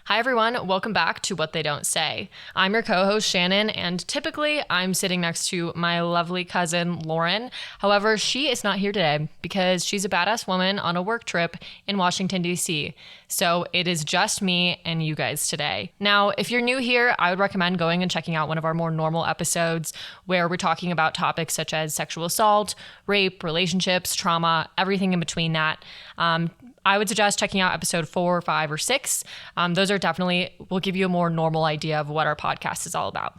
Hi, everyone. Welcome back to What They Don't Say. I'm your co-host, Shannon, and typically I'm sitting next to my lovely cousin, Lauren. However, she is not here today because she's a badass woman on a work trip in Washington, D.C. So it is just me and you guys today. Now, if you're new here, I would recommend going and checking out one of our more normal episodes where we're talking about topics such as sexual assault, rape, relationships, trauma, everything in between that. I would suggest checking out episode 4, 5, or 6. Those are definitely will give you a more normal idea of what our podcast is all about.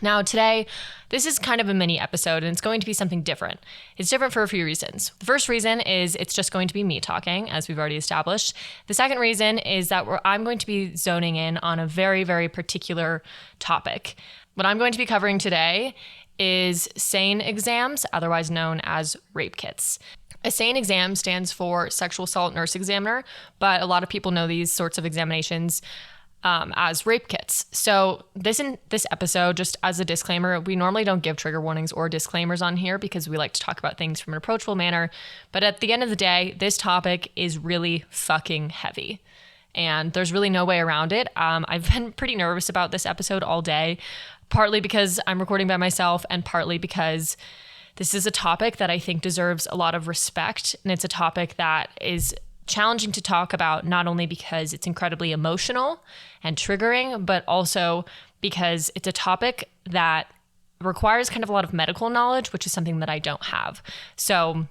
Now today, this is kind of a mini episode and it's going to be something different. It's different for a few reasons. The first reason is it's just going to be me talking, as we've already established. The second reason is that I'm going to be zoning in on a very, very particular topic. What I'm going to be covering today is SANE exams, otherwise known as rape kits. A SANE exam stands for Sexual Assault Nurse Examiner, but a lot of people know these sorts of examinations as rape kits. So this episode, just as a disclaimer, we normally don't give trigger warnings or disclaimers on here because we like to talk about things from an approachable manner. But at the end of the day, this topic is really fucking heavy. And there's really no way around it. I've been pretty nervous about this episode all day, partly because I'm recording by myself and partly because this is a topic that I think deserves a lot of respect. And it's a topic that is challenging to talk about, not only because it's incredibly emotional and triggering, but also because it's a topic that requires kind of a lot of medical knowledge, which is something that I don't have. So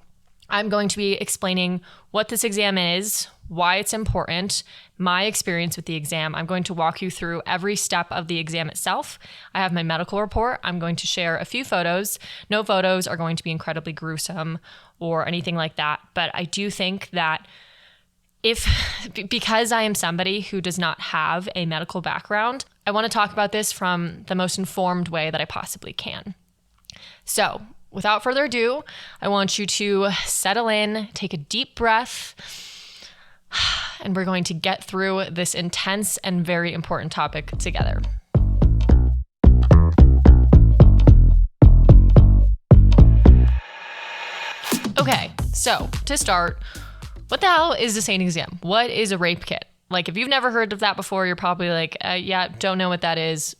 I'm going to be explaining what this exam is, why it's important, my experience with the exam. I'm going to walk you through every step of the exam itself. I have my medical report. I'm going to share a few photos. No photos are going to be incredibly gruesome or anything like that. But I do think that because I am somebody who does not have a medical background, I want to talk about this from the most informed way that I possibly can. So without further ado, I want you to settle in, take a deep breath, and we're going to get through this intense and very important topic together. Okay, so to start, what the hell is a SANE exam? What is a rape kit? Like, if you've never heard of that before, you're probably like, yeah, don't know what that is.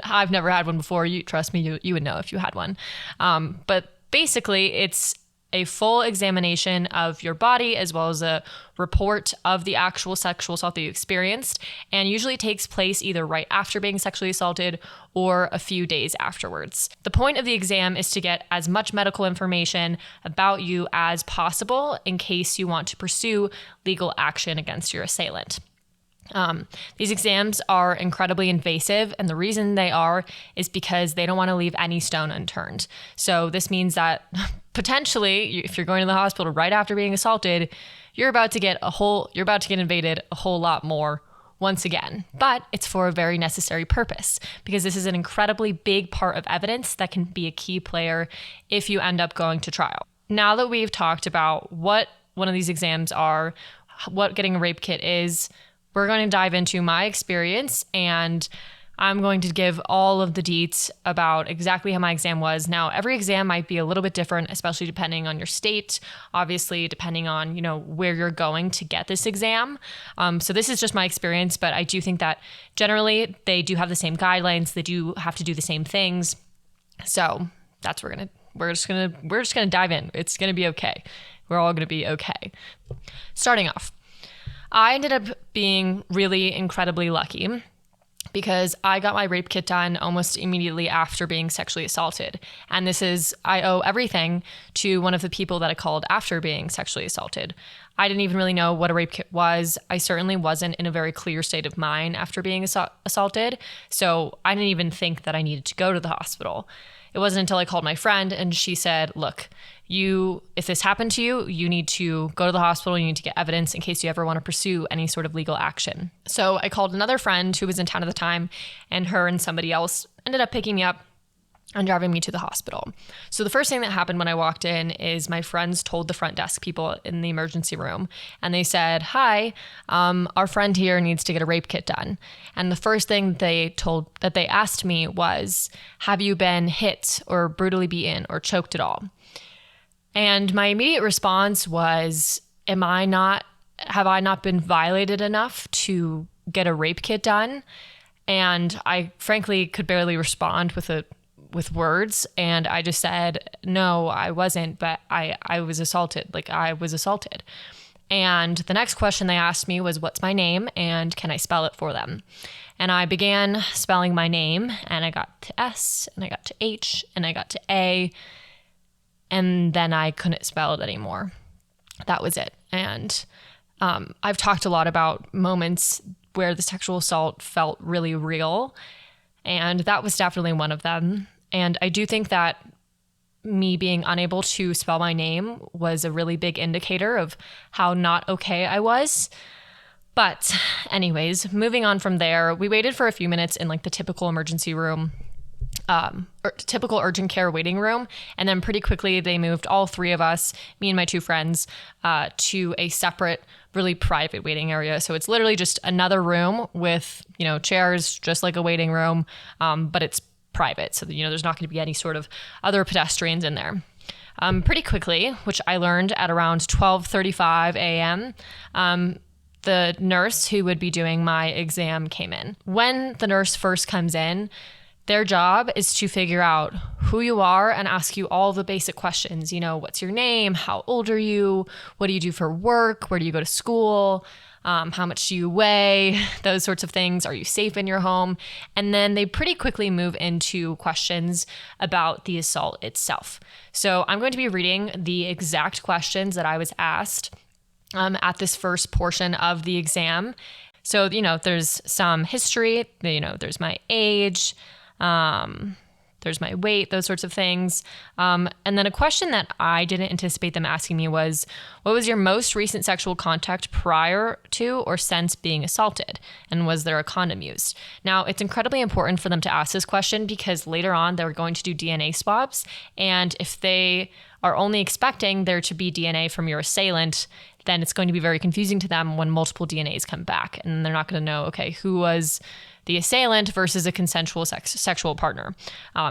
I've never had one before. Trust me, you would know if you had one. But basically, it's a full examination of your body as well as a report of the actual sexual assault that you experienced, and usually takes place either right after being sexually assaulted or a few days afterwards. The point of the exam is to get as much medical information about you as possible in case you want to pursue legal action against your assailant. These exams are incredibly invasive, and the reason they are is because they don't want to leave any stone unturned. So this means that potentially, if you're going to the hospital right after being assaulted, you're about to get invaded a whole lot more once again. But it's for a very necessary purpose, because this is an incredibly big part of evidence that can be a key player if you end up going to trial. Now that we've talked about what one of these exams are, what getting a rape kit is, we're going to dive into my experience, and I'm going to give all of the deets about exactly how my exam was. Now, every exam might be a little bit different, especially depending on your state, obviously depending on, where you're going to get this exam. So this is just my experience, but I do think that generally they do have the same guidelines. They do have to do the same things. So that's we're just gonna dive in. It's gonna be okay. We're all gonna be okay. Starting off, I ended up being really incredibly lucky because I got my rape kit done almost immediately after being sexually assaulted. And I owe everything to one of the people that I called after being sexually assaulted. I didn't even really know what a rape kit was. I certainly wasn't in a very clear state of mind after being assaulted. So I didn't even think that I needed to go to the hospital. It wasn't until I called my friend and she said, look, if this happened to you, you need to go to the hospital. You need to get evidence in case you ever want to pursue any sort of legal action. So I called another friend who was in town at the time, and her and somebody else ended up picking me up and driving me to the hospital. So the first thing that happened when I walked in is my friends told the front desk people in the emergency room, and they said, hi, our friend here needs to get a rape kit done. And the first thing they asked me was, have you been hit or brutally beaten or choked at all? And my immediate response was, have I not been violated enough to get a rape kit done. And I frankly could barely respond with words. And I just said, no, I wasn't, but I was assaulted. Like, I was assaulted. And the next question they asked me was, what's my name and can I spell it for them? And I began spelling my name, and I got to S, and I got to H, and I got to A, and then I couldn't spell it anymore. That was it. And I've talked a lot about moments where the sexual assault felt really real, and that was definitely one of them. And I do think that me being unable to spell my name was a really big indicator of how not okay I was. But anyways, moving on from there, we waited for a few minutes in like the typical emergency room, or typical urgent care waiting room. And then pretty quickly they moved all three of us, me and my two friends, to a separate, really private waiting area. So it's literally just another room with, chairs, just like a waiting room, but it's private. So, there's not going to be any sort of other pedestrians in there. Pretty quickly, which I learned at around 12:35 a.m., the nurse who would be doing my exam came in. When the nurse first comes in, their job is to figure out who you are and ask you all the basic questions. What's your name? How old are you? What do you do for work? Where do you go to school? How much do you weigh? Those sorts of things. Are you safe in your home? And then they pretty quickly move into questions about the assault itself. So I'm going to be reading the exact questions that I was asked at this first portion of the exam. So, there's some history, there's my age, there's my weight, those sorts of things. And then a question that I didn't anticipate them asking me was, what was your most recent sexual contact prior to or since being assaulted? And was there a condom used? Now, it's incredibly important for them to ask this question because later on they're going to do DNA swabs. And if they are only expecting there to be DNA from your assailant, then it's going to be very confusing to them when multiple DNAs come back. And they're not going to know, okay, who was the assailant versus a consensual sexual partner.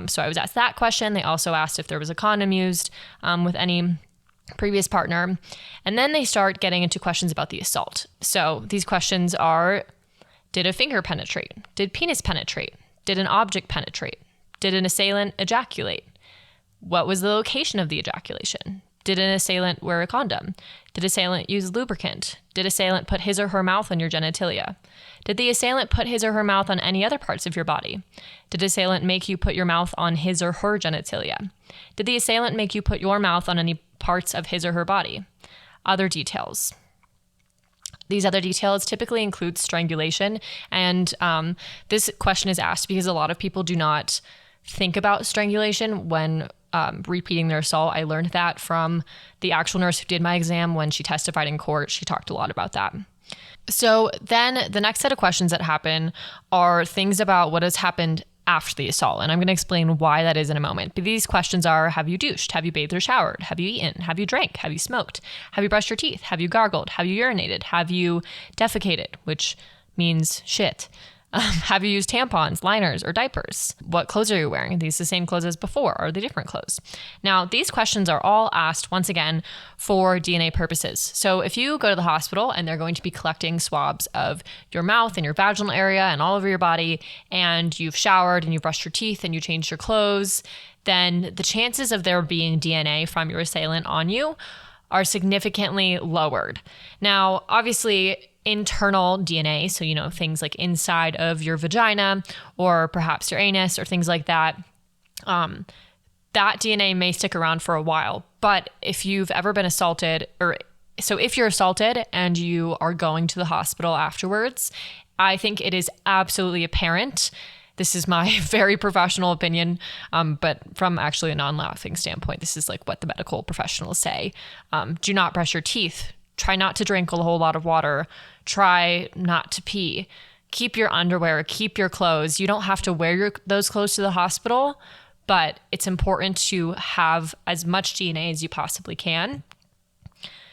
So I was asked that question. They also asked if there was a condom used with any previous partner. And then they start getting into questions about the assault. So these questions are, did a finger penetrate? Did penis penetrate? Did an object penetrate? Did an assailant ejaculate? What was the location of the ejaculation? Did an assailant wear a condom? Did assailant use lubricant? Did assailant put his or her mouth on your genitalia? Did the assailant put his or her mouth on any other parts of your body? Did assailant make you put your mouth on his or her genitalia? Did the assailant make you put your mouth on any parts of his or her body? Other details. These other details typically include strangulation. And this question is asked because a lot of people do not think about strangulation when repeating their assault. I learned that from the actual nurse who did my exam. When she testified in court, she talked a lot about that. So then the next set of questions that happen are things about what has happened after the assault. And I'm going to explain why that is in a moment. But these questions are, have you douched? Have you bathed or showered? Have you eaten? Have you drank? Have you smoked? Have you brushed your teeth? Have you gargled? Have you urinated? Have you defecated, which means shit? Have you used tampons, liners, or diapers? What clothes are you wearing? Are these the same clothes as before? Or are they different clothes? Now, these questions are all asked, once again, for DNA purposes. So if you go to the hospital and they're going to be collecting swabs of your mouth and your vaginal area and all over your body, and you've showered and you've brushed your teeth and you changed your clothes, then the chances of there being DNA from your assailant on you are significantly lowered. Now, obviously, internal DNA, so things like inside of your vagina or perhaps your anus or things like that, that DNA may stick around for a while. But if you've ever been assaulted, if you're assaulted and you are going to the hospital afterwards, I think it is absolutely apparent. This is my very professional opinion, but from actually a non-laughing standpoint, this is like what the medical professionals say. Do not brush your teeth. Try not to drink a whole lot of water. Try not to pee. Keep your underwear. Keep your clothes. You don't have to wear those clothes to the hospital, but it's important to have as much DNA as you possibly can.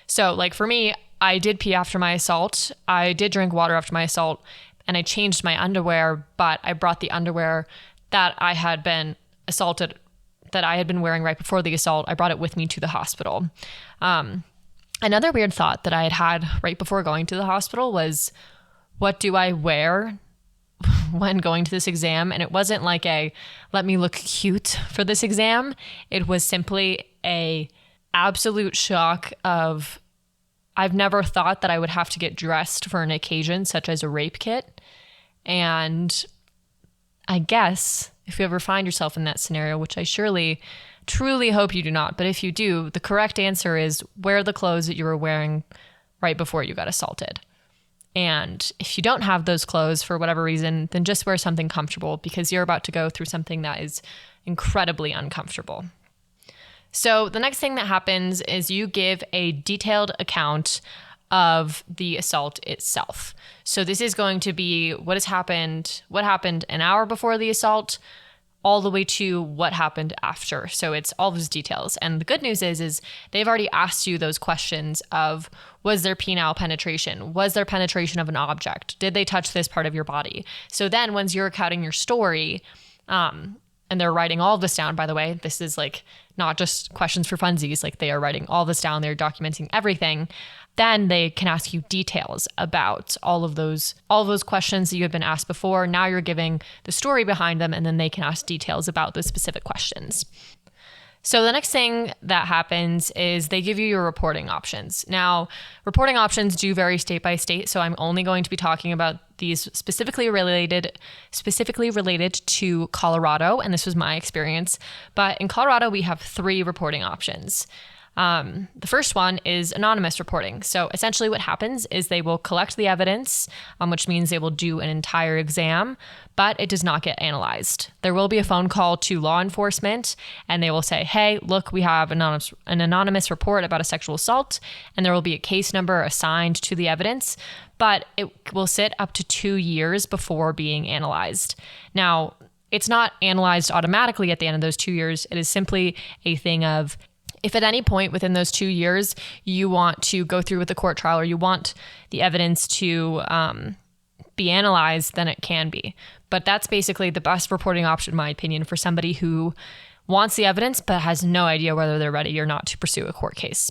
So like for me, I did pee after my assault. I did drink water after my assault, and I changed my underwear, but I brought the underwear that I had been assaulted, that I had been wearing right before the assault. I brought it with me to the hospital. Another weird thought that I had right before going to the hospital was, what do I wear when going to this exam? And it wasn't like a, let me look cute for this exam. It was simply a absolute shock of, I've never thought that I would have to get dressed for an occasion such as a rape kit. And I guess if you ever find yourself in that scenario, which I truly hope you do not, but if you do, the correct answer is wear the clothes that you were wearing right before you got assaulted. And if you don't have those clothes for whatever reason, then just wear something comfortable because you're about to go through something that is incredibly uncomfortable. So the next thing that happens is you give a detailed account of the assault itself. So this is going to be what happened an hour before the assault, all the way to what happened after. So it's all those details. And the good news is they've already asked you those questions of, was there penile penetration? Was there penetration of an object? Did they touch this part of your body? So then once you're recounting your story, and they're writing all of this down, by the way, this is like not just questions for funsies, like they are writing all this down, they're documenting everything. Then they can ask you details about all of those questions that you had been asked before. Now you're giving the story behind them, and then they can ask details about those specific questions. So the next thing that happens is they give you your reporting options. Now, reporting options do vary state by state, so I'm only going to be talking about these specifically related to Colorado, and this was my experience. But in Colorado, we have 3 reporting options. The first one is anonymous reporting. So essentially what happens is they will collect the evidence, which means they will do an entire exam, but it does not get analyzed. There will be a phone call to law enforcement and they will say, hey, look, we have an anonymous report about a sexual assault, and there will be a case number assigned to the evidence, but it will sit up to 2 years before being analyzed. Now, it's not analyzed automatically at the end of those 2 years. It is simply a thing of, if at any point within those 2 years you want to go through with the court trial or you want the evidence to be analyzed, then it can be. But that's basically the best reporting option, in my opinion, for somebody who wants the evidence but has no idea whether they're ready or not to pursue a court case.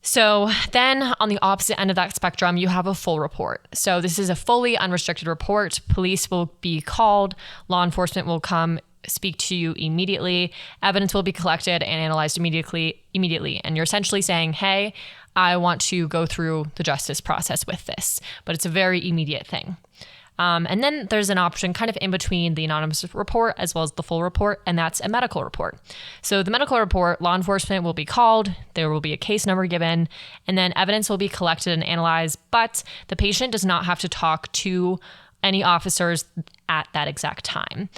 So then on the opposite end of that spectrum, you have a full report. So this is a fully unrestricted report. Police will be called, law enforcement will come speak to you immediately. Evidence will be collected and analyzed immediately. And you're essentially saying, hey, I want to go through the justice process with this, but it's a very immediate thing. And then there's an option kind of in between the anonymous report as well as the full report, and that's a medical report. So the medical report, law enforcement will be called, there will be a case number given, and then evidence will be collected and analyzed, but the patient does not have to talk to any officers at that exact time.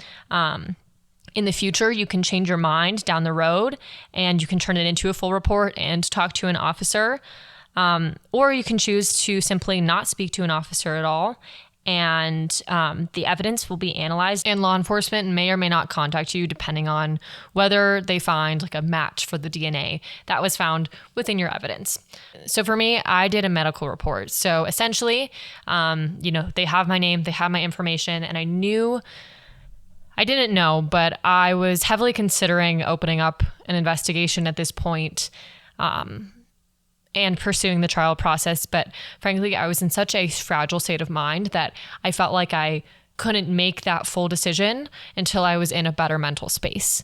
In the future, you can change your mind down the road and you can turn it into a full report and talk to an officer. Or you can choose to simply not speak to an officer at all. And the evidence will be analyzed, and law enforcement may or may not contact you depending on whether they find like a match for the DNA that was found within your evidence. So for me, I did a medical report. So essentially, they have my name, they have my information, and I didn't know, but I was heavily considering opening up an investigation at this point, and pursuing the trial process. But frankly, I was in such a fragile state of mind that I felt like I couldn't make that full decision until I was in a better mental space.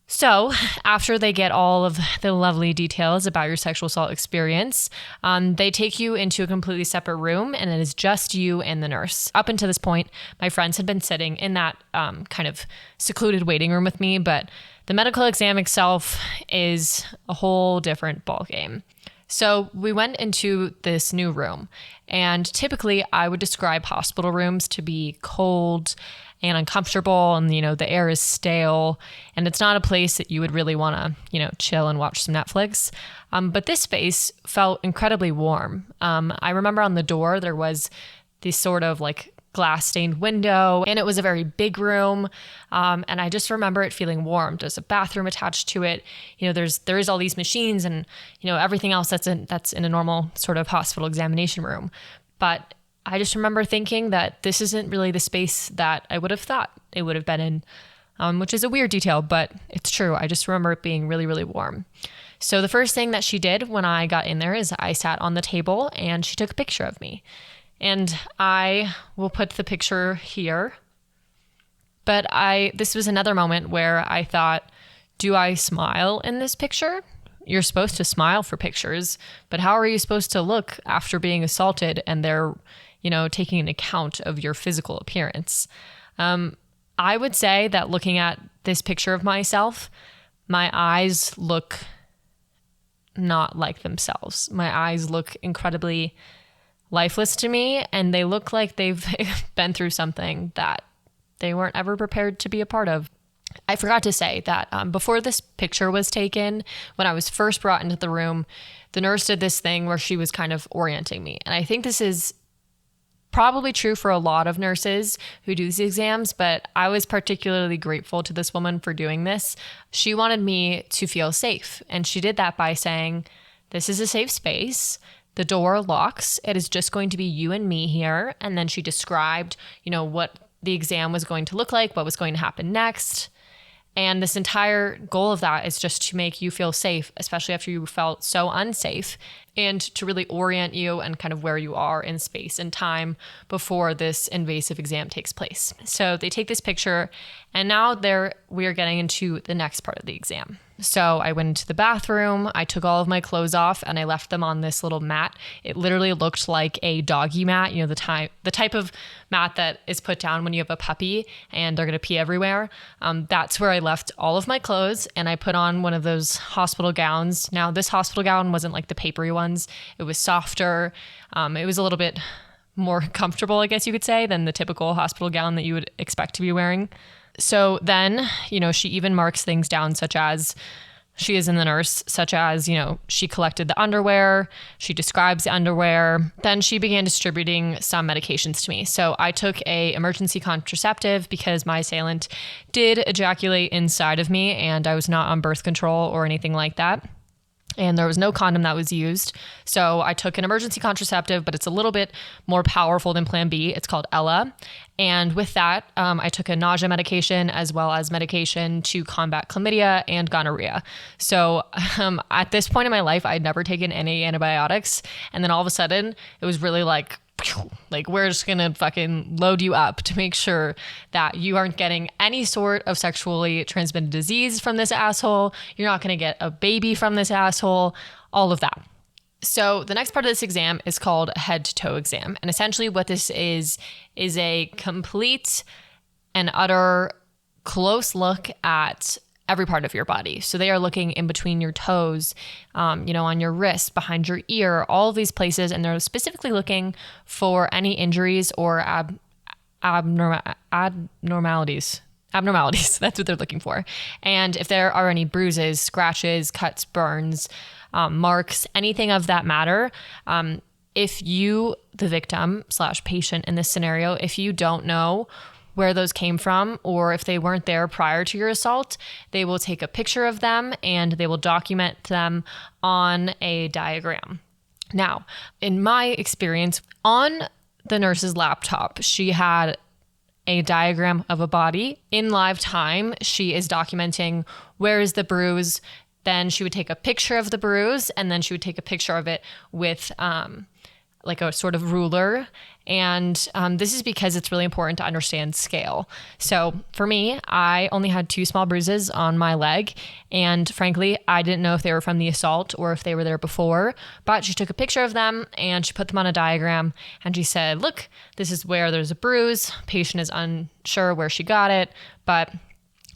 So after they get all of the lovely details about your sexual assault experience, they take you into a completely separate room, and it is just you and the nurse. Up until this point, my friends had been sitting in that kind of secluded waiting room with me, but the medical exam itself is a whole different ballgame. So we went into this new room, and typically I would describe hospital rooms to be cold and uncomfortable, and the air is stale, and it's not a place that you would really want to chill and watch some Netflix. But this space felt incredibly warm. I remember on the door there was this sort of like glass stained window, and it was a very big room. And I just remember it feeling warm. There's a bathroom attached to it. There is all these machines and everything else that's in a normal sort of hospital examination room. But I just remember thinking that this isn't really the space that I would have thought it would have been in, which is a weird detail, but it's true. I just remember it being really, really warm. So the first thing that she did when I got in there is I sat on the table and she took a picture of me. And I will put the picture here. But this was another moment where I thought, do I smile in this picture? You're supposed to smile for pictures, but how are you supposed to look after being assaulted and they're, taking an account of your physical appearance? I would say that looking at this picture of myself, my eyes look not like themselves. My eyes look incredibly lifeless to me, and they look like they've been through something that they weren't ever prepared to be a part of. I forgot to say that before this picture was taken, when I was first brought into the room, the nurse did this thing where she was kind of orienting me. And I think this is probably true for a lot of nurses who do these exams, but I was particularly grateful to this woman for doing this. She wanted me to feel safe, and she did that by saying, this is a safe space. The door locks. It is just going to be you and me here. And then she described, what the exam was going to look like, what was going to happen next. And this entire goal of that is just to make you feel safe, especially after you felt so unsafe, and to really orient you and kind of where you are in space and time before this invasive exam takes place. So they take this picture, and now we are getting into the next part of the exam. So I went into the bathroom, I took all of my clothes off, and I left them on this little mat. It literally looked like a doggy mat, the type of mat that is put down when you have a puppy and they're going to pee everywhere. That's where I left all of my clothes, and I put on one of those hospital gowns. Now, this hospital gown wasn't like the papery ones. It was softer. It was a little bit more comfortable, I guess you could say, than the typical hospital gown that you would expect to be wearing. So then, she even marks things down such as, she is in the nurse, such as, she collected the underwear, she describes the underwear. Then she began distributing some medications to me. So I took a emergency contraceptive because my assailant did ejaculate inside of me, and I was not on birth control or anything like that. And there was no condom that was used. So I took an emergency contraceptive, but it's a little bit more powerful than Plan B. It's called Ella. And with that, I took a nausea medication as well as medication to combat chlamydia and gonorrhea. So at this point in my life, I'd never taken any antibiotics. And then all of a sudden, it was really like we're just gonna fucking load you up to make sure that you aren't getting any sort of sexually transmitted disease from this asshole. You're not gonna get a baby from this asshole, all of that. So the next part of this exam is called a head to toe exam. And essentially what this is a complete and utter close look at every part of your body. So they are looking in between your toes, on your wrist, behind your ear, all of these places. And they're specifically looking for any injuries or abnormalities. That's what they're looking for. And if there are any bruises, scratches, cuts, burns, marks, anything of that matter, if you, the victim / patient in this scenario, if you don't know where those came from, or if they weren't there prior to your assault, they will take a picture of them and they will document them on a diagram. Now, in my experience, on the nurse's laptop, she had a diagram of a body. In live time, she is documenting where is the bruise. Then she would take a picture of the bruise, and then she would take a picture of it with like a sort of ruler. And this is because it's really important to understand scale. So for me, I only had 2 small bruises on my leg. And frankly, I didn't know if they were from the assault or if they were there before. But she took a picture of them and she put them on a diagram. And she said, look, this is where there's a bruise. Patient is unsure where she got it. But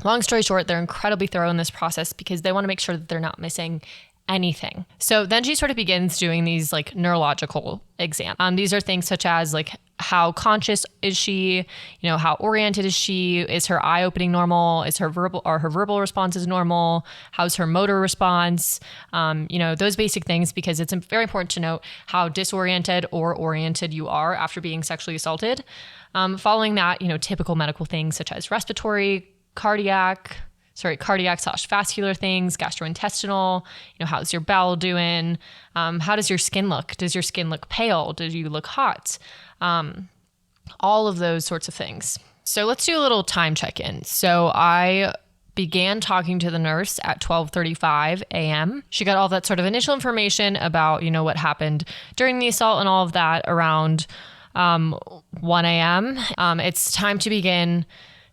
long story short, they're incredibly thorough in this process because they want to make sure that they're not missing anything. So then she sort of begins doing these like neurological exams. These are things such as like how conscious is she, how oriented is she, is her eye opening normal, is her verbal responses normal, how's her motor response, those basic things, because it's very important to note how disoriented or oriented you are after being sexually assaulted. Following that, typical medical things such as respiratory, cardiac / vascular things, gastrointestinal, how's your bowel doing? How does your skin look? Does your skin look pale? Do you look hot? All of those sorts of things. So let's do a little time check-in. So I began talking to the nurse at 12:35 a.m. She got all that sort of initial information about, what happened during the assault and all of that around 1 a.m. It's time to begin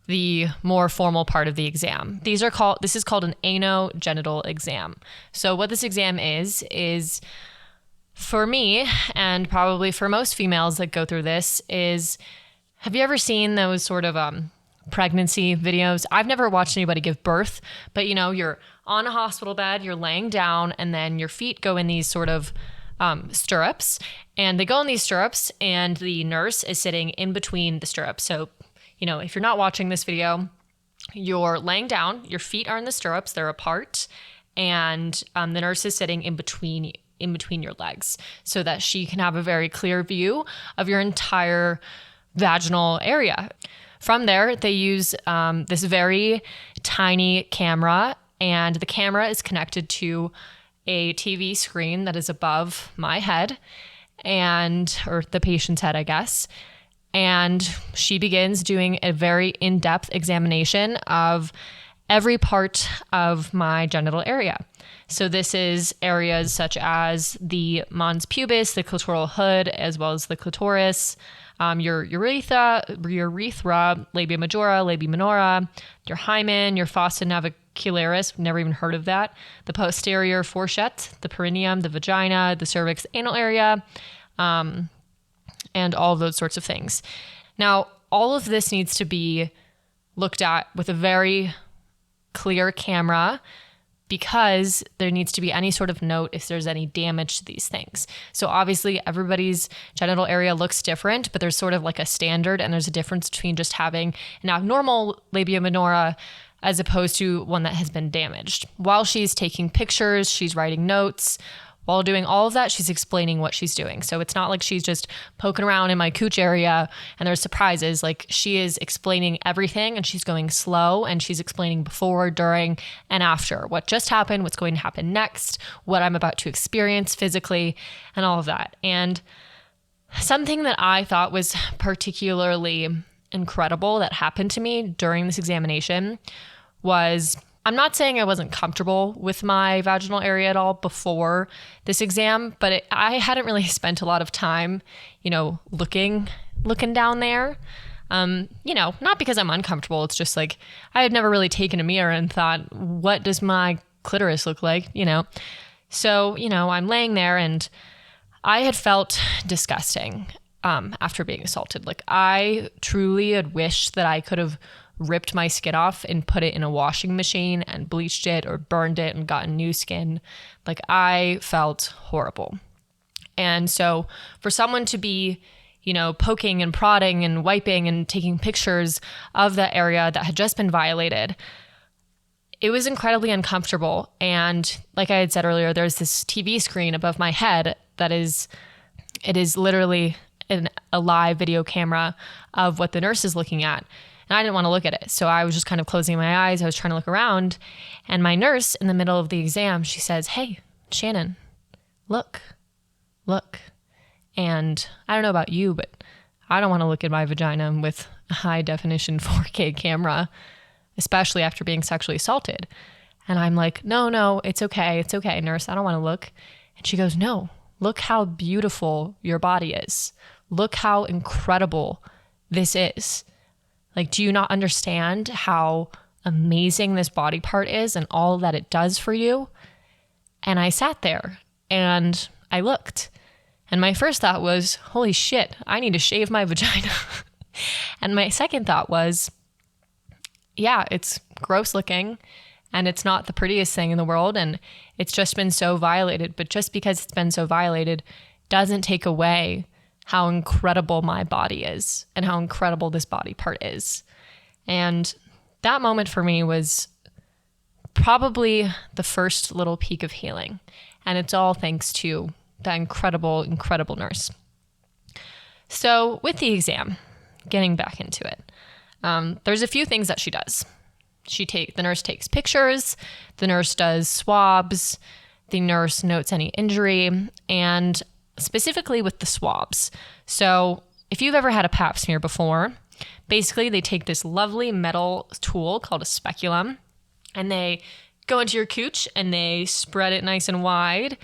the more formal part of the exam. This is called an anogenital exam. So what this exam is for me, and probably for most females that go through this, is, have you ever seen those sort of pregnancy videos? I've never watched anybody give birth, but you're on a hospital bed, you're laying down, and then your feet go in these sort of stirrups, and they go in these stirrups, and the nurse is sitting in between the stirrups. So if you're not watching this video, you're laying down, your feet are in the stirrups, they're apart, and the nurse is sitting in between your legs so that she can have a very clear view of your entire vaginal area. From there, they use this very tiny camera, and the camera is connected to a TV screen that is above my head, or the patient's head, I guess. And she begins doing a very in-depth examination of every part of my genital area. So this is areas such as the mons pubis, the clitoral hood, as well as the clitoris, your urethra, labia majora, labia minora, your hymen, your fossa navicularis, never even heard of that, the posterior fourchette, the perineum, the vagina, the cervix, anal area, and all of those sorts of things. Now, all of this needs to be looked at with a very clear camera, because there needs to be any sort of note if there's any damage to these things. So obviously everybody's genital area looks different, but there's sort of like a standard, and there's a difference between just having an abnormal labia minora as opposed to one that has been damaged. While she's taking pictures, she's writing notes. While doing all of that, she's explaining what she's doing. So it's not like she's just poking around in my cooch area and there's surprises. Like, she is explaining everything, and she's going slow, and she's explaining before, during, and after what just happened, what's going to happen next, what I'm about to experience physically, and all of that. And something that I thought was particularly incredible that happened to me during this examination was, I'm not saying I wasn't comfortable with my vaginal area at all before this exam, but I hadn't really spent a lot of time, looking down there. Not because I'm uncomfortable. It's just like, I had never really taken a mirror and thought, what does my clitoris look like? So, I'm laying there, and I had felt disgusting after being assaulted. Like, I truly had wished that I could have ripped my skin off and put it in a washing machine and bleached it or burned it and gotten new skin. Like, I felt horrible. And so for someone to be, poking and prodding and wiping and taking pictures of that area that had just been violated, it was incredibly uncomfortable. And like I had said earlier, there's this TV screen above my head it is literally a live video camera of what the nurse is looking at. And I didn't want to look at it. So I was just kind of closing my eyes. I was trying to look around. And my nurse, in the middle of the exam, she says, "Hey, Shannon, look. And I don't know about you, but I don't want to look at my vagina with a high definition 4K camera, especially after being sexually assaulted." And I'm like, no, it's okay, nurse. I don't want to look. And she goes, "No, look how beautiful your body is. Look how incredible this is. Like, do you not understand how amazing this body part is and all that it does for you?" And I sat there and I looked. And my first thought was, holy shit, I need to shave my vagina. And my second thought was, yeah, it's gross looking and it's not the prettiest thing in the world, and it's just been so violated. But just because it's been so violated doesn't take away how incredible my body is and how incredible this body part is. And that moment for me was probably the first little peak of healing. And it's all thanks to that incredible, incredible nurse. So with the exam, getting back into it, there's a few things that she does. The nurse takes pictures, the nurse does swabs, the nurse notes any injury, and specifically with the swabs. So if you've ever had a pap smear before, basically they take this lovely metal tool called a speculum, and they go into your cooch and they spread it nice and wide.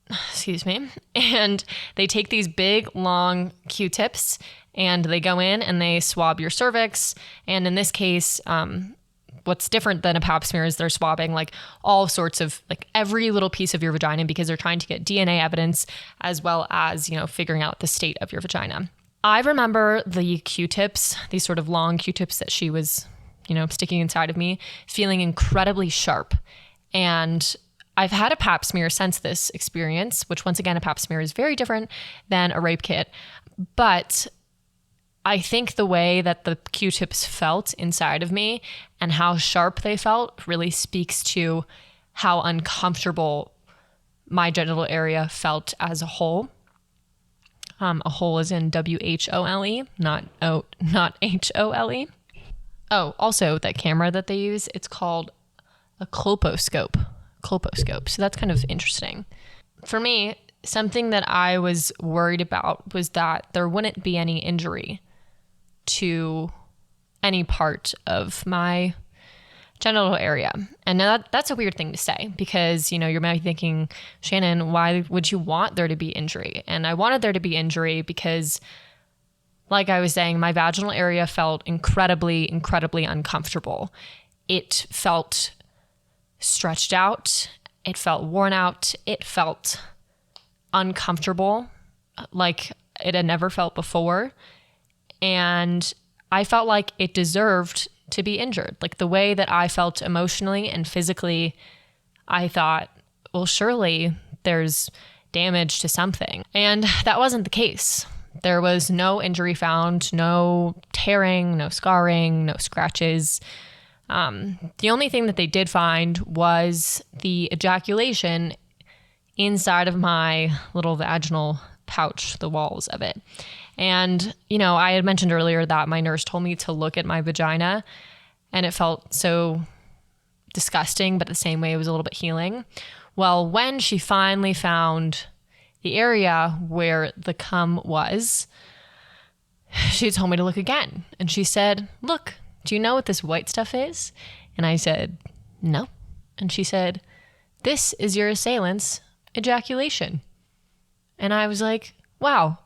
excuse me, and they take these big, long Q-tips and they go in and they swab your cervix. And in this case, what's different than a pap smear is they're swabbing like all sorts of like every little piece of your vagina because they're trying to get DNA evidence as well as, figuring out the state of your vagina. I remember the Q-tips, these sort of long Q-tips that she was, sticking inside of me, feeling incredibly sharp. And I've had a pap smear since this experience, which once again, a pap smear is very different than a rape kit. But I think the way that the Q-tips felt inside of me and how sharp they felt really speaks to how uncomfortable my genital area felt as a whole. A hole is in W-H-O-L-E, not H-O-L-E. Oh, also that camera that they use, it's called a colposcope. So that's kind of interesting. For me, something that I was worried about was that there wouldn't be any injury to any part of my genital area. And now that's a weird thing to say because, you might be thinking, Shannon, why would you want there to be injury? And I wanted there to be injury because, like I was saying, my vaginal area felt incredibly, incredibly uncomfortable. It felt stretched out. It felt worn out. It felt uncomfortable, like it had never felt before. And I felt like it deserved to be injured. Like the way that I felt emotionally and physically, I thought, well, surely there's damage to something. And that wasn't the case. There was no injury found, no tearing, no scarring, no scratches. The only thing that they did find was the ejaculation inside of my little vaginal pouch, the walls of it. And, I had mentioned earlier that my nurse told me to look at my vagina and it felt so disgusting, but the same way it was a little bit healing. Well, when she finally found the area where the cum was, she told me to look again. And she said, look, do you know what this white stuff is? And I said, no. And she said, this is your assailant's ejaculation. And I was like, wow,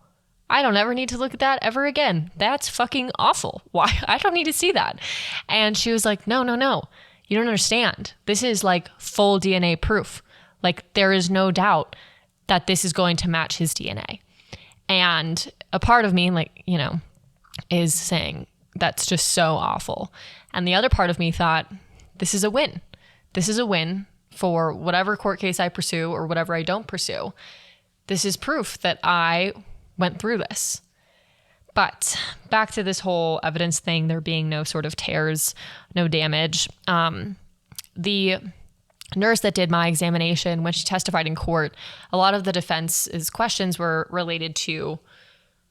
I don't ever need to look at that ever again. That's fucking awful. Why? I don't need to see that. And she was like, no. You don't understand. This is like full DNA proof. Like there is no doubt that this is going to match his DNA. And a part of me, is saying, that's just so awful. And the other part of me thought, this is a win. This is a win for whatever court case I pursue or whatever I don't pursue. This is proof that I went through this. But back to this whole evidence thing, there being no sort of tears, no damage. The nurse that did my examination, when she testified in court, a lot of the defense's questions were related to,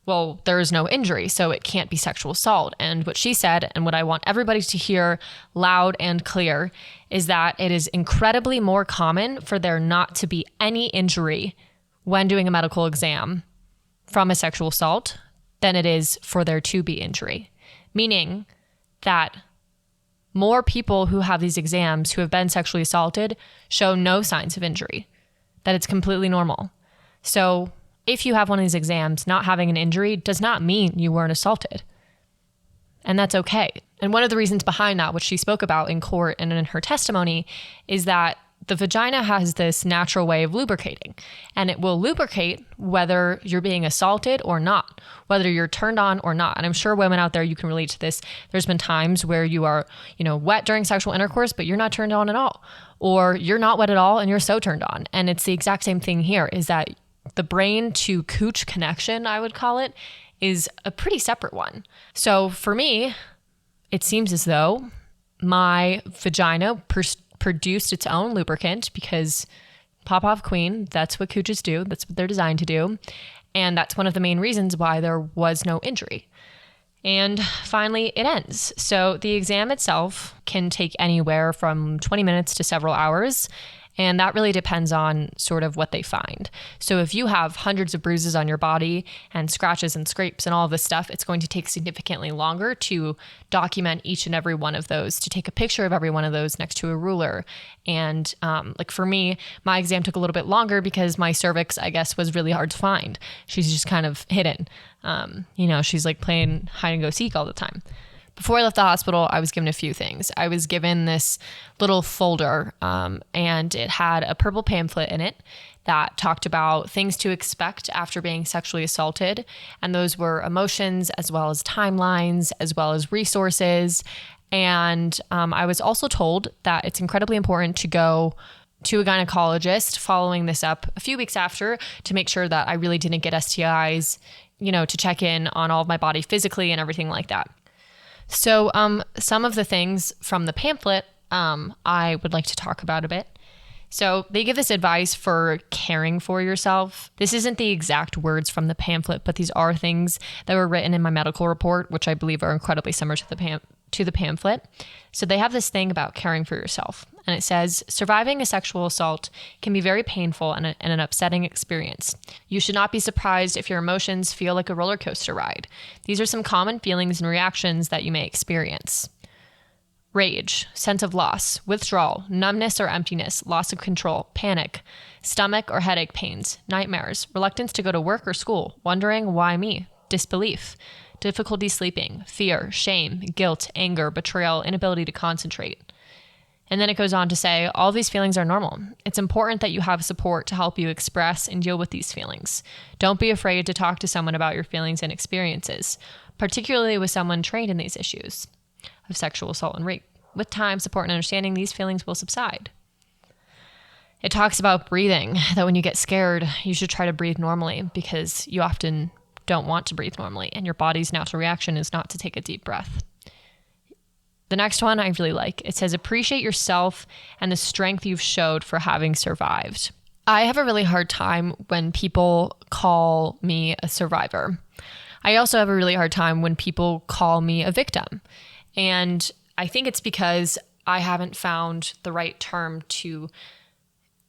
well, there is no injury, so it can't be sexual assault. And what she said, and what I want everybody to hear loud and clear, is that it is incredibly more common for there not to be any injury when doing a medical exam from a sexual assault than it is for there to be injury. Meaning that more people who have these exams who have been sexually assaulted show no signs of injury, that it's completely normal. So if you have one of these exams, not having an injury does not mean you weren't assaulted. And that's okay. And one of the reasons behind that, which she spoke about in court and in her testimony, is that the vagina has this natural way of lubricating, and it will lubricate whether you're being assaulted or not, whether you're turned on or not. And I'm sure women out there, you can relate to this. There's been times where you are, wet during sexual intercourse, but you're not turned on at all, or you're not wet at all and you're so turned on. And it's the exact same thing here, is that the brain to cooch connection, I would call it, is a pretty separate one. So for me, it seems as though my vagina produced its own lubricant, because pop-off queen, that's what cooches do. That's what they're designed to do. And that's one of the main reasons why there was no injury. And finally, it ends. So the exam itself can take anywhere from 20 minutes to several hours. And that really depends on sort of what they find. So if you have hundreds of bruises on your body and scratches and scrapes and all of this stuff, it's going to take significantly longer to document each and every one of those, to take a picture of every one of those next to a ruler. And like for me, my exam took a little bit longer because my cervix, I guess, was really hard to find. She's just kind of hidden. She's like playing hide and go seek all the time. Before I left the hospital, I was given a few things. I was given this little folder, and it had a purple pamphlet in it that talked about things to expect after being sexually assaulted. And those were emotions, as well as timelines, as well as resources. And I was also told that it's incredibly important to go to a gynecologist following this up a few weeks after to make sure that I really didn't get STIs, to check in on all of my body physically and everything like that. So some of the things from the pamphlet I would like to talk about a bit. So they give this advice for caring for yourself. This isn't the exact words from the pamphlet, but these are things that were written in my medical report, which I believe are incredibly similar to the pamphlet. So they have this thing about caring for yourself. And it says, surviving a sexual assault can be very painful and an upsetting experience. You should not be surprised if your emotions feel like a roller coaster ride. These are some common feelings and reactions that you may experience. Rage, sense of loss, withdrawal, numbness or emptiness, loss of control, panic, stomach or headache pains, nightmares, reluctance to go to work or school, wondering why me, disbelief, difficulty sleeping, fear, shame, guilt, anger, betrayal, inability to concentrate. And then it goes on to say, all these feelings are normal. It's important that you have support to help you express and deal with these feelings. Don't be afraid to talk to someone about your feelings and experiences, particularly with someone trained in these issues of sexual assault and rape. With time, support, and understanding, these feelings will subside. It talks about breathing, that when you get scared, you should try to breathe normally because you often don't want to breathe normally, and your body's natural reaction is not to take a deep breath. The next one I really like. It says, appreciate yourself and the strength you've showed for having survived. I have a really hard time when people call me a survivor. I also have a really hard time when people call me a victim. And I think it's because I haven't found the right term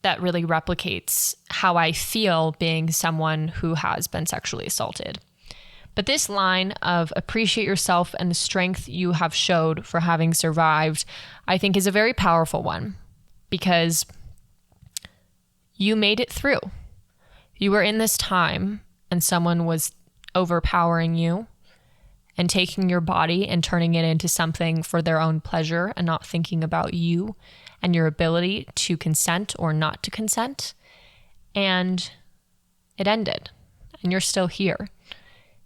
that really replicates how I feel being someone who has been sexually assaulted. But this line of appreciate yourself and the strength you have showed for having survived, I think is a very powerful one because you made it through. You were in this time and someone was overpowering you and taking your body and turning it into something for their own pleasure and not thinking about you and your ability to consent or not to consent. And it ended and you're still here.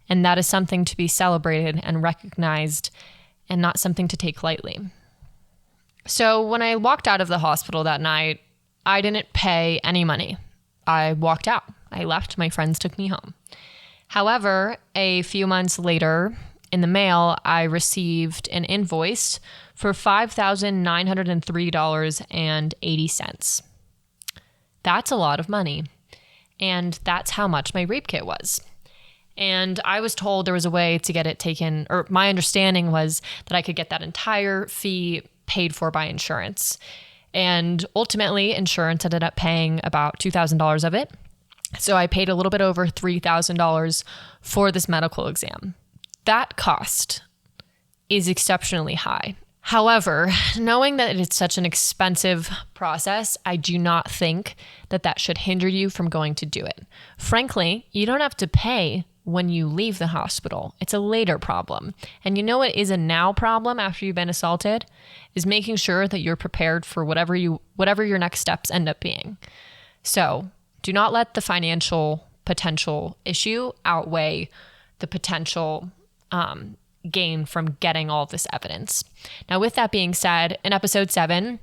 And that is something to be celebrated and recognized and not something to take lightly. So when I walked out of the hospital that night, I didn't pay any money. I walked out. I left. My friends took me home. However, a few months later, in the mail, I received an invoice for $5,903.80. That's a lot of money. And that's how much my rape kit was. And I was told there was a way to get it taken, or my understanding was that I could get that entire fee paid for by insurance. And ultimately, insurance ended up paying about $2,000 of it. So I paid a little bit over $3,000 for this medical exam. That cost is exceptionally high. However, knowing that it's such an expensive process, I do not think that should hinder you from going to do it. Frankly, you don't have to pay when you leave the hospital. It's a later problem. And you know what is a now problem after you've been assaulted? Is making sure that you're prepared for whatever your next steps end up being. So do not let the financial potential issue outweigh the potential gain from getting all of this evidence. Now, with that being said, in episode 7,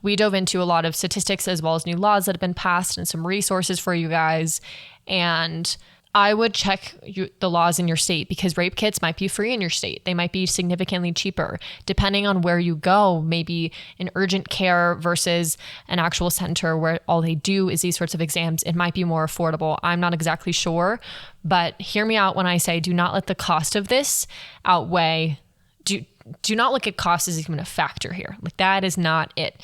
we dove into a lot of statistics as well as new laws that have been passed and some resources for you guys. And I would check the laws in your state because rape kits might be free in your state. They might be significantly cheaper depending on where you go, maybe in urgent care versus an actual center where all they do is these sorts of exams. It might be more affordable. I'm not exactly sure, but hear me out when I say do not let the cost of this outweigh. Do not look at cost as even a factor here. Like that is not it.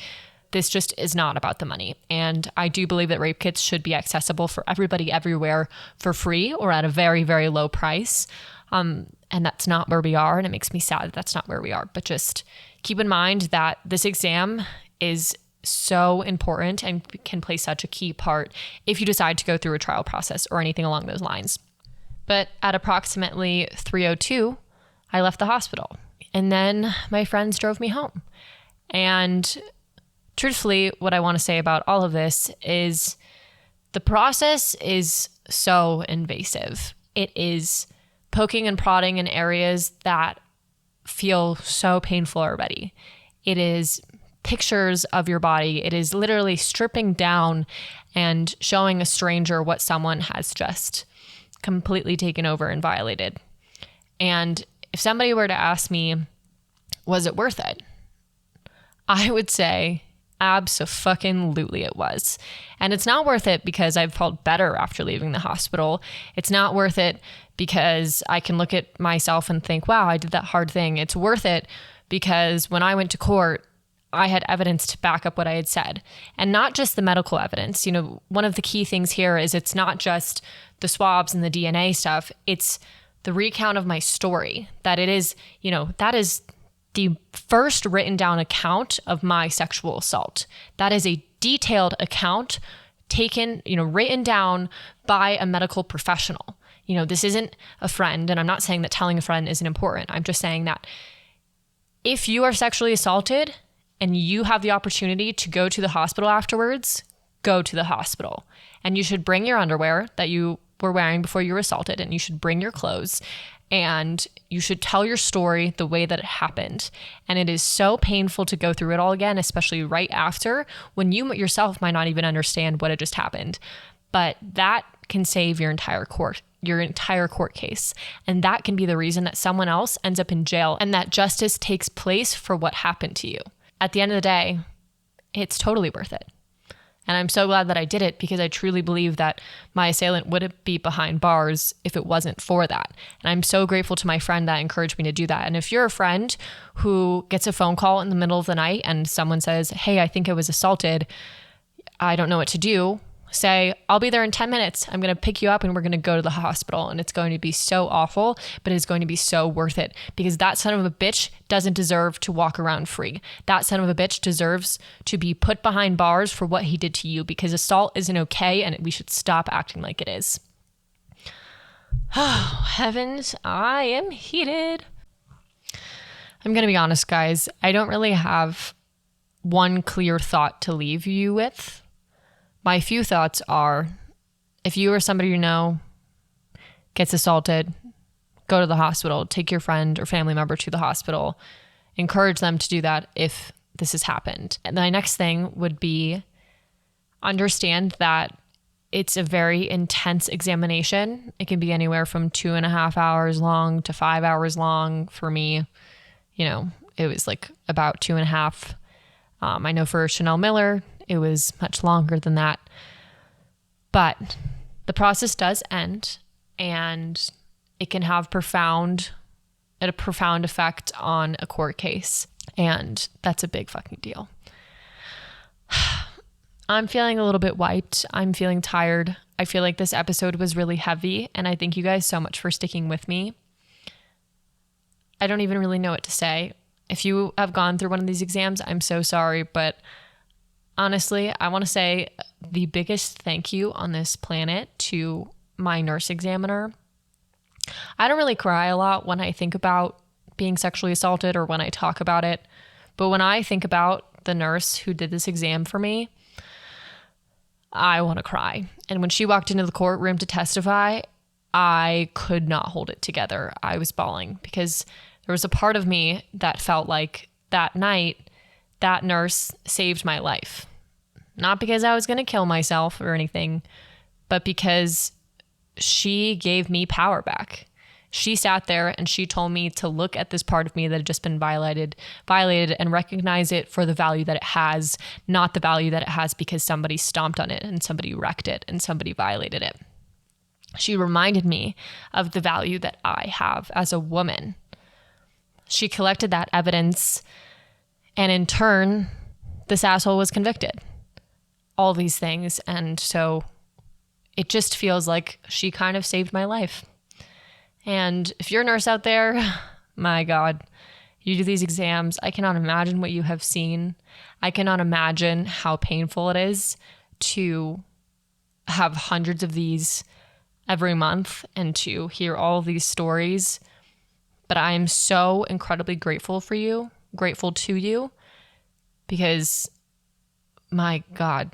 this just is not about the money. And I do believe that rape kits should be accessible for everybody everywhere for free or at a very, very low price. And that's not where we are. And it makes me sad that that's not where we are. But just keep in mind that this exam is so important and can play such a key part if you decide to go through a trial process or anything along those lines. But at approximately 3:02, I left the hospital. And then my friends drove me home. And truthfully, what I want to say about all of this is the process is so invasive. It is poking and prodding in areas that feel so painful already. It is pictures of your body. It is literally stripping down and showing a stranger what someone has just completely taken over and violated. And if somebody were to ask me, was it worth it? I would say abso-fucking-lutely it was. And it's not worth it because I've felt better after leaving the hospital. It's not worth it because I can look at myself and think, wow, I did that hard thing. It's worth it because when I went to court, I had evidence to back up what I had said. And not just the medical evidence. You know, one of the key things here is it's not just the swabs and the DNA stuff. It's the recount of my story. That it is, you know, that is the first written down account of my sexual assault. That is a detailed account taken, you know, written down by a medical professional. You know, this isn't a friend, and I'm not saying that telling a friend isn't important. I'm just saying that if you are sexually assaulted and you have the opportunity to go to the hospital afterwards, go to the hospital. And you should bring your underwear that you were wearing before you were assaulted, and you should bring your clothes, and you should tell your story the way that it happened. And it is so painful to go through it all again, especially right after, when you yourself might not even understand what had just happened. But that can save your entire court case. And that can be the reason that someone else ends up in jail and that justice takes place for what happened to you. At the end of the day, it's totally worth it. And I'm so glad that I did it because I truly believe that my assailant wouldn't be behind bars if it wasn't for that. And I'm so grateful to my friend that encouraged me to do that. And if you're a friend who gets a phone call in the middle of the night and someone says, hey, I think I was assaulted, I don't know what to do, say, I'll be there in 10 minutes. I'm going to pick you up and we're going to go to the hospital. And it's going to be so awful, but it's going to be so worth it because that son of a bitch doesn't deserve to walk around free. That son of a bitch deserves to be put behind bars for what he did to you because assault isn't okay and we should stop acting like it is. Oh, heavens, I am heated. I'm going to be honest, guys. I don't really have one clear thought to leave you with. My few thoughts are, if you or somebody you know gets assaulted, go to the hospital, take your friend or family member to the hospital, encourage them to do that if this has happened. And the next thing would be understand that it's a very intense examination. It can be anywhere from 2.5 hours long to 5 hours long. For me, you know, it was like about 2.5. I know for Chanel Miller, it was much longer than that. But the process does end, and it can have a profound effect on a court case. And that's a big fucking deal. I'm feeling a little bit wiped. I'm feeling tired. I feel like this episode was really heavy, and I thank you guys so much for sticking with me. I don't even really know what to say. If you have gone through one of these exams, I'm so sorry, but honestly, I want to say the biggest thank you on this planet to my nurse examiner. I don't really cry a lot when I think about being sexually assaulted or when I talk about it, but when I think about the nurse who did this exam for me, I want to cry. And when she walked into the courtroom to testify, I could not hold it together. I was bawling because there was a part of me that felt like that night, that nurse saved my life. Not because I was going to kill myself or anything, but because she gave me power back. She sat there and she told me to look at this part of me that had just been violated and recognize it for the value that it has, not the value that it has because somebody stomped on it and somebody wrecked it and somebody violated it. She reminded me of the value that I have as a woman. She collected that evidence, and in turn, this asshole was convicted. All these things. And so it just feels like she kind of saved my life. And if you're a nurse out there, my God, you do these exams. I cannot imagine what you have seen. I cannot imagine how painful it is to have hundreds of these every month and to hear all of these stories. But I am so incredibly grateful for you, grateful to you, because my God,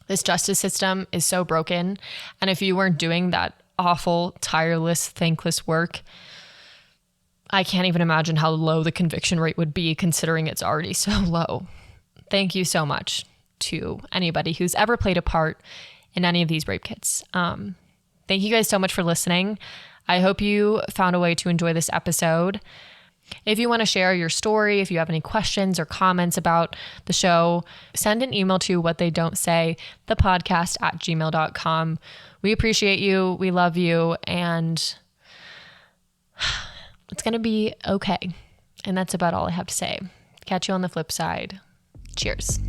this justice system is so broken. And if you weren't doing that awful, tireless, thankless work, I can't even imagine how low the conviction rate would be considering it's already so low. Thank you so much to anybody who's ever played a part in any of these rape kits. Thank you guys so much for listening. I hope you found a way to enjoy this episode. If you want to share your story, if you have any questions or comments about the show, send an email to whattheydon'tsay@gmail.com. We appreciate you. We love you. And it's going to be okay. And that's about all I have to say. Catch you on the flip side. Cheers.